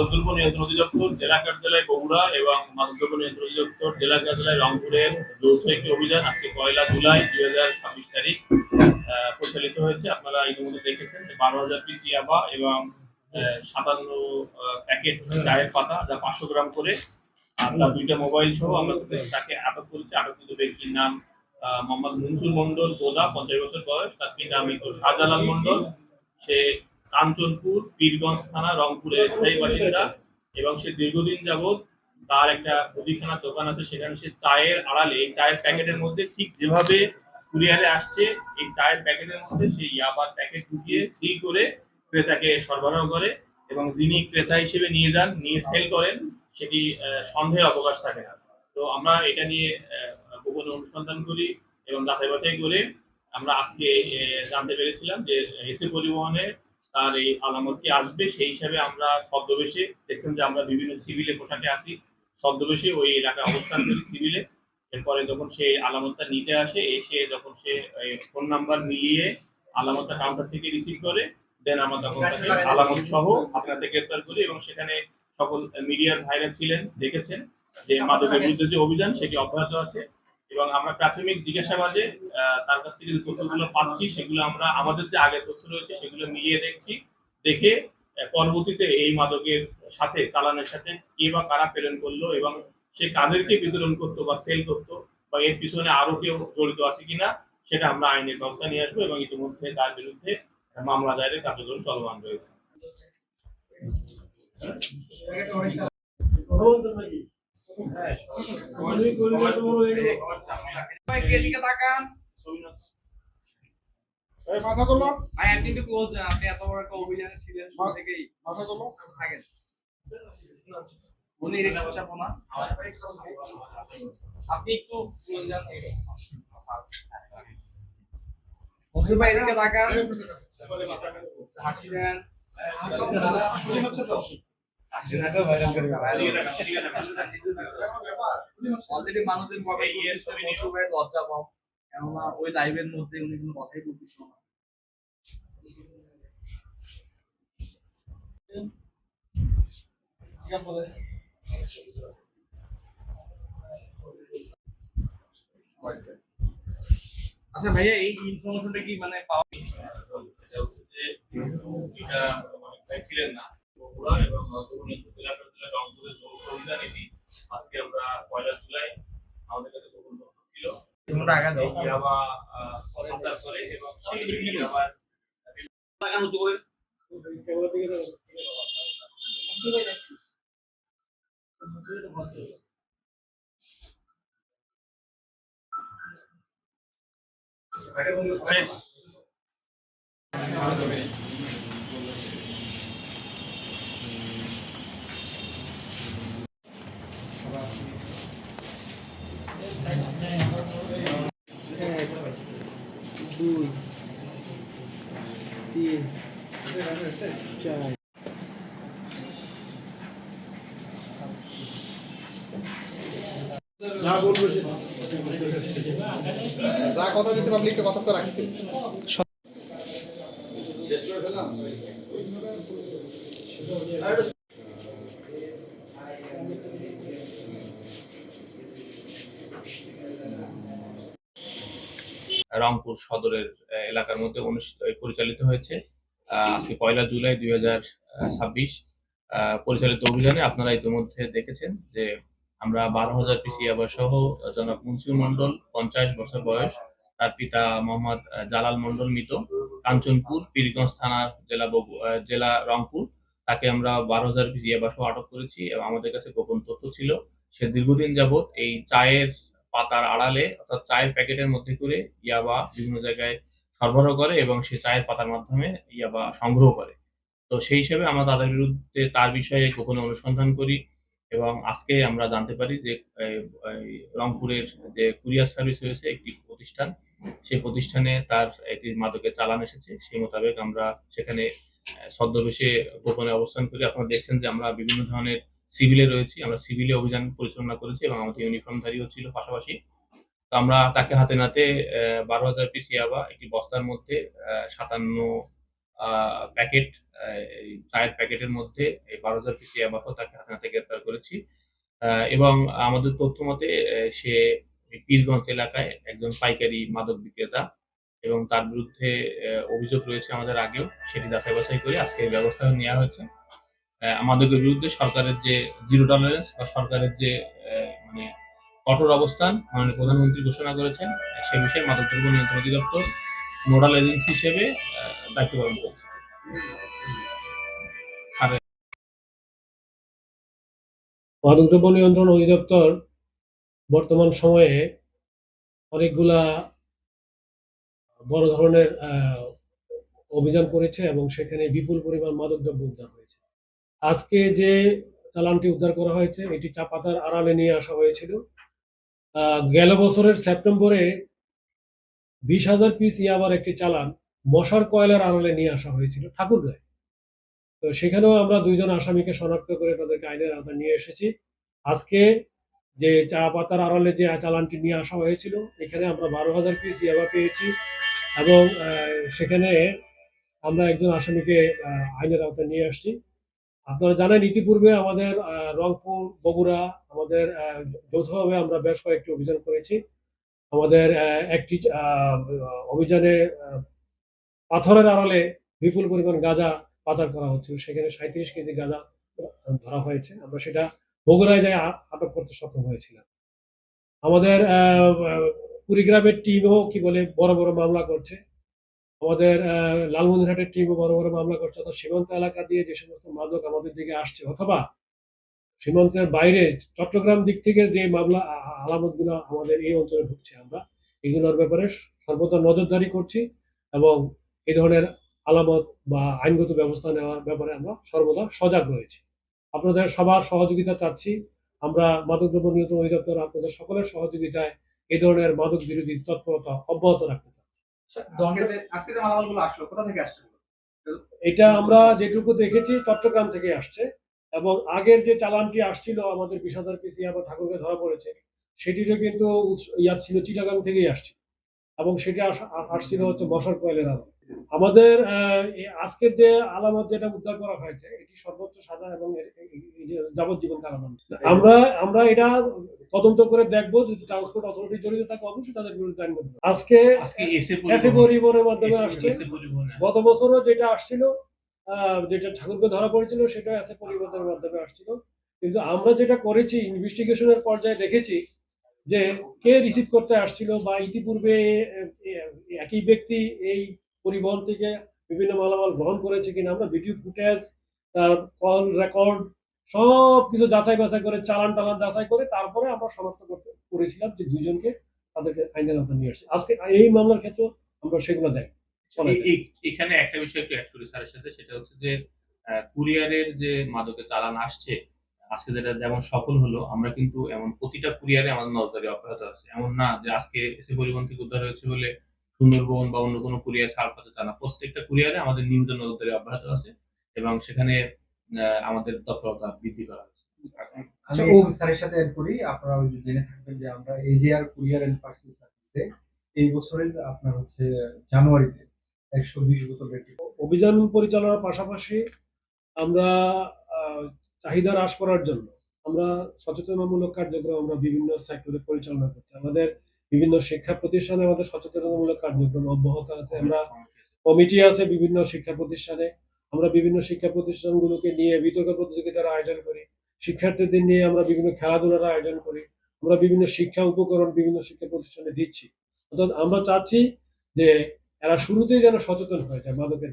মাদকদ্রব্য নিয়ন্ত্রণ অধিদপ্তর জেলা কার্যালয় বগুড়া এবং মাদকদ্রব্য নিয়ন্ত্রণ অধিদপ্তর জেলা কার্যালয় রংপুরের যৌথ একটি অভিযান আজকে ১ জুলাই ২০২৬ তারিখ পরিচালিত হয়েছে। আপনারা ইতিমধ্যে দেখেছেন যে ১২,০০০ পিস ইয়াবা এবং ৫৭ প্যাকেট চায়ের পাতা, যা ৫০০ গ্রাম করে, আর তার ২টা মোবাইল সহ আমরা তাকে আটক করেছি। আটককৃত ব্যক্তির নাম মোহাম্মদ মনসুর মন্ডল, গোদা, ৫০ বছর বয়স। তার পিতা মৃত শাহজালাল মন্ডল, সে কাঞ্চনপুর পীরগঞ্জ থানা রংপুরের স্থায়ী বাসিন্দা এবং সে দীর্ঘদিন যাবৎ তার একটা মুদিখানার দোকান আছে, সেখানে সে চায়ের আড়ালে এই চায়ের প্যাকেটের মধ্যে ঠিক যেভাবে কুরিয়ারে আসছে এই চায়ের প্যাকেটের মধ্যে সেই ইয়াবার প্যাকেট ঢুকিয়ে সিল করে ক্রেতাকে সরবরাহ করে এবং যিনি ক্রেতা হিসেবে নিয়ে যান, নিয়ে সেল করেন, সেটি সন্দেহের অবকাশ থাকে না। তো আমরা এটা নিয়ে গোপনে অনুসন্ধান করি এবং যাচাই বাছাই করে আমরা আজকে জানতে পেরেছিলাম যে এসি পরিবহনে তার এই আলামতটি আসবে। সেই হিসাবে আমরা ছদ্মবেশে, দেখছেন যে আমরা বিভিন্ন সিভিলে পোশাকে আসি, ছদ্মবেশে ওই এলাকায় অবস্থান করি সিভিলে। এরপরে যখন সে আলামতটা নিতে আসে, এসে যখন সে ফোন নাম্বার মিলিয়ে আলামতটা কাউন্টার থেকে রিসিভ করে, দেন আমরা তখন তাকে আলামত সহ আপনাকে গ্রেপ্তার করি এবং সেখানে সকল মিডিয়ার ভাইরা ছিলেন, দেখেছেন যে মাদকের বিরুদ্ধে যে অভিযান সেটি অব্যাহত আছে এবং আমরা প্রাথমিক জিজ্ঞাসাবাদে তার কাছ থেকে যে তথ্যগুলো পাচ্ছি সেগুলো আমরা আমাদের যে আগের তথ্য রয়েছে সেগুলো মিলিয়ে দেখছি। দেখে পরবর্তীতে এই মাদকের সাথে চালানের সাথে কে বা কারা প্রেরণ করলো এবং সে কাদেরকে বিতরণ করতো বা সেল করতো বা এর পিছনে আরো কেউ জড়িত আছে কিনা সেটা আমরা আইনের ব্যবস্থা নিয়ে আসবো এবং ইতিমধ্যে তার বিরুদ্ধে মামলা দায়েরের কার্যক্রম চলমান রয়েছে। মাথা তোলো ভাই, আপনি একটু বলছেন আপনি এত বড় একটা অভিযানে ছিলেন শুরু থেকেই। মাথা তোলো থাকেন উনি রেখে বসাবো না, আপনি একটু বলছেন মনসুর ভাই এদিকে তাকান, হাসি দেন। অলরেডি মানুষের মনসুর ভাইয়ের লজ্জা কম, কেননা ওই লাইভের মধ্যে উনি কোনো কথাই বলতেছিল না। আচ্ছা ভাইয়া, এই ইনফরমেশনটা কি মানে পাওয়া ছিলেন না বগুড়া এবং জেলা কার্যালয় রংপুরের যৌথ অভিযান এটি আজকে আমরা ১ জুলাই আমাদের কাছে গোপন তথ্য ছিল টাকা দাও ইয়াবা প্রচার করে এবং সেই আবার টাকা উঁচু করে দুই তিন চার যা বলবো যা কথা দিয়েছে পাবলিককে কথা তো রাখছে। শেষ করে ফেললাম। রংপুর সদরের এলাকার মধ্যে পরিচালিত হয়েছে আজকে ১ জুলাই ২০২৬ পরিচালিত অভিযানে আপনারা ইতিমধ্যে দেখেছেন যে আমরা ১২,০০০ পিস ইয়াবা সহ জনাব মনসুর মন্ডল, ৫০ বছর বয়স, তার পিতা মোহাম্মদ জালাল মন্ডল, মৃত, কাঞ্চনপুর পীরগঞ্জ থানার জেলা রংপুর, তাকে আমরা ১২,০০০ পিস ইয়াবা সহ আটক করেছি এবং আমাদের কাছে গোপন তথ্য ছিল সে দীর্ঘদিন যাবৎ এই চায়ের পাতার আড়ালে অর্থাৎ চায়ের প্যাকেটের মধ্যে করে ইয়াবা বিভিন্ন জায়গায় সরবরাহ করে এবং সে চায়ের পাতার মাধ্যমে ইয়াবা সংগ্রহ করে। তো সেই হিসেবে আমরা তাদের বিরুদ্ধে তার বিষয়ে গোপনে অনুসন্ধান করি এবং আজকে আমরা জানতে পারি যে রংপুরের যে কুরিয়ার সার্ভিস রয়েছে একটি প্রতিষ্ঠান, সেই প্রতিষ্ঠানে তার একটি মাদকের চালান এসেছে। সেই মোতাবেক আমরা সেখানে ছদ্মবেশে গোপনে অবস্থান করি। আপনারা দেখছেন যে আমরা বিভিন্ন ধরনের সিভিলে রয়েছি, আমরা সিভিলে অভিযান পরিচালনা করেছি এবং আমাদের ইউনিফর্মধারীও ছিল পাশাপাশি। তো আমরা তাকে হাতে নাতে ১২,০০০ পিস ইয়াবা একটি বস্তার মধ্যে ৫৭ প্যাকেট, এই চায়ের প্যাকেটের মধ্যে এই 12,000 পিস ইয়াবাসহ তাকে হাতে নাতে গ্রেপ্তার করেছি। এবং আমাদের তথ্য মতে সে পীরগঞ্জ এলাকায় একজন পাইকারি মাদক বিক্রেতা এবং তার বিরুদ্ধে অভিযোগ রয়েছে আমাদের আগেও। সেটি যাচাই বাছাই করে আজকে এই ব্যবস্থা নেওয়া হয়েছে। মাদকের বিরুদ্ধে সরকারের যে জিরো টলারেন্স বা সরকারের যে মানে কঠোর অবস্থান মাননীয় প্রধানমন্ত্রী ঘোষণা করেছেন, সে বিষয়ে মাদকদ্রব্য নিয়ন্ত্রণ অধিদপ্তর নোডাল এজেন্সি হিসেবে দায়িত্ব পালন করছে। মাদকদ্রব্য নিয়ন্ত্রণ অধিদপ্তর বর্তমান সময়ে অনেকগুলা বড় ধরনের অভিযান করেছে এবং সেখানে বিপুল পরিমাণ মাদকদ্রব্য উদ্ধার হয়েছে। আজকে যে চালানটি উদ্ধার করা হয়েছে এটি চা পাতার আড়ালে নিয়ে আসা হয়েছিল। গেল বছরের সেপ্টেম্বরে 20,000 পিস ইয়াবার একটি চালান মশার কয়লার আড়ালে নিয়ে আসা হয়েছিল ঠাকুরগাঁয়ে। তো সেখানেও আমরা 2 জন আসামিকে শনাক্ত করে তাদেরকে আইনের আওতায় নিয়ে এসেছি। আজকে যে চা পাতার আড়ালে যে চালানটি নিয়ে আসা হয়েছিল এখানে আমরা 12,000 পিস ইয়াবা পেয়েছি এবং সেখানে আমরা একজন আসামিকে আইনের আওতায় নিয়ে আসছি। আপনারা জানেন ইতিপূর্বে আমাদের রংপুর, বগুড়া আমাদের যৌথভাবে আমরা বেশ কয়েকটি অভিযান করেছি। আমাদের একটি অভিযানে পাথরের আড়ালে বিপুল পরিমাণ গাঁজা পাচার করা হচ্ছিল, সেখানে 37 কেজি গাঁজা ধরা হয়েছে। আমরা সেটা বগুড়ায় যাই আটক করতে সক্ষম হয়েছিলাম। আমাদের কুড়িগ্রামের টিমও বড় বড় মামলা করছে। আমাদের লালমনিরহাটের টিমও বড় বড় মামলা করছে। অর্থাৎ সীমান্ত এলাকা দিয়ে যে সমস্ত মাদক আমাদের দিকে আসছে অথবা সীমান্তের বাইরে চট্টগ্রাম দিক থেকে যে মামলা আলামতগুলো আমাদের এই অঞ্চলে ঢুকছে, আমরা এগুলোর ব্যাপারে সর্বদা নজরদারি করছি এবং এই ধরনের আলামত বা আইনগত ব্যবস্থা নেওয়ার ব্যাপারে আমরা সর্বদা সজাগ রয়েছি। আপনাদের সবার সহযোগিতা চাচ্ছি। আমরা মাদকদ্রব্য নিয়ন্ত্রণ অধিদপ্তর আপনাদের সকলের সহযোগিতায় এই ধরনের মাদক বিরোধী তৎপরতা অব্যাহত রাখতে চাচ্ছি। আজকে যে মালামালগুলো আসলো কোথা থেকে আসছে? এটা আমরা যেটুকু দেখেছি চট্টগ্রাম থেকে আসছে এবং আগের যে চালানটি আসছিল আমাদের 20,000 পিস ইয়াবা ঠাকুরগাঁয়ে ধরা পড়েছে সেটিরও কিন্তু ছিল চিটাগাং থেকেই আসছিল এবং সেটা আসছিল হচ্ছে মশার কয়েলের আলো। আমাদের আজকের যে আলামত যেটা উদ্ধার করা হয়েছে এটি সর্বোচ্চ সাজা এবং যাবজ্জীবন কারাদণ্ড। আমরা এটা তদন্ত করে দেখবো, যদি ট্রান্সপোর্ট অথরিটি জড়িত থাকে অবশ্যই তাদের বিরুদ্ধে আইন করতে হবে। আজকে এসে পরিবহনের মাধ্যমে আসছে। গত বছরও যেটা আসছিল, যেটা ঠাকুরগাঁয়ে ধরা পড়েছিল সেটা এসে পরিবহনের মাধ্যমে আসছিল। কিন্তু আমরা যেটা করেছি ইনভেস্টিগেশনের পর্যায়ে দেখেছি যে কে রিসিভ করতে আসছিল বা ইতিপূর্বে একই ব্যক্তি এই পরিবহন থেকে বিভিন্ন মালামাল গ্রহণ করেছে কিনা। আমরা ভিডিও ফুটেজ, তার কল রেকর্ড সব কিছু যাচাই বাছাই করে চালান যাচাই করে তারপরে আমরা শনাক্ত করেছিলাম যে 2 জনকে তাদেরকে আইনের আওতায় নিয়ে আসছে। আজকে এই মামলার ক্ষেত্রে আমরা সেগুলো দেখি। এখানে একটা বিষয় একটু অ্যাড করি স্যারের সাথে, সেটা হচ্ছে যে কুরিয়ারের যে মাদকের চালান আসছে আজকে যেটা যেমন সফল হলো, আমরা কিন্তু এমন প্রতিটা কুরিয়ারে আমাদের নজরদারি অব্যাহত আছে। এমন না যে আজকে এসে পরিবহন থেকে উদ্ধার হয়েছে বলে সুন্দরবন বা অন্য কোনো কুরিয়ার ছাড় পাচ্ছে তা না। প্রত্যেকটা কুরিয়ারে আমাদের নিয়মিত নজরদারি অব্যাহত আছে এবং সেখানে আমাদের তৎপরতা বৃদ্ধি করা হচ্ছে। আচ্ছা, ও স্যারের সাথে এড করি। আপনারা ওই যে জেনে থাকবেন যে আমরা এজিআর কুরিয়ার এন্ড পার্সেল সার্ভিসে এই বছরের আপনার হচ্ছে জানুয়ারিতে 120 বোতল রেডি অভিযান পরিচালনার পাশাপাশি আমরা চাহিদা হ্রাস করার জন্য আমরা সচেতনতামূলক কার্যক্রম আমরা বিভিন্ন সেক্টরে পরিচালনা করছি। আমাদের বিভিন্ন শিক্ষা প্রতিষ্ঠানে আমাদের সচেতনতামূলক কার্যক্রম অব্যাহত আছে। আমরা কমিটি আছে বিভিন্ন শিক্ষা প্রতিষ্ঠানে। আমরা বিভিন্ন শিক্ষা প্রতিষ্ঠানগুলোকে নিয়ে বিতর্ক প্রতিযোগিতার আয়োজন করি। শিক্ষার্থীদের নিয়ে আমরা বিভিন্ন খেলাধুলার আয়োজন করি। আমরা বিভিন্ন শিক্ষা উপকরণ বিভিন্ন শিক্ষা প্রতিষ্ঠানে দিচ্ছি। অর্থাৎ আমরা চাচ্ছি যে এরা শুরুতেই যেন সচেতন হয়ে যায় মাদকের।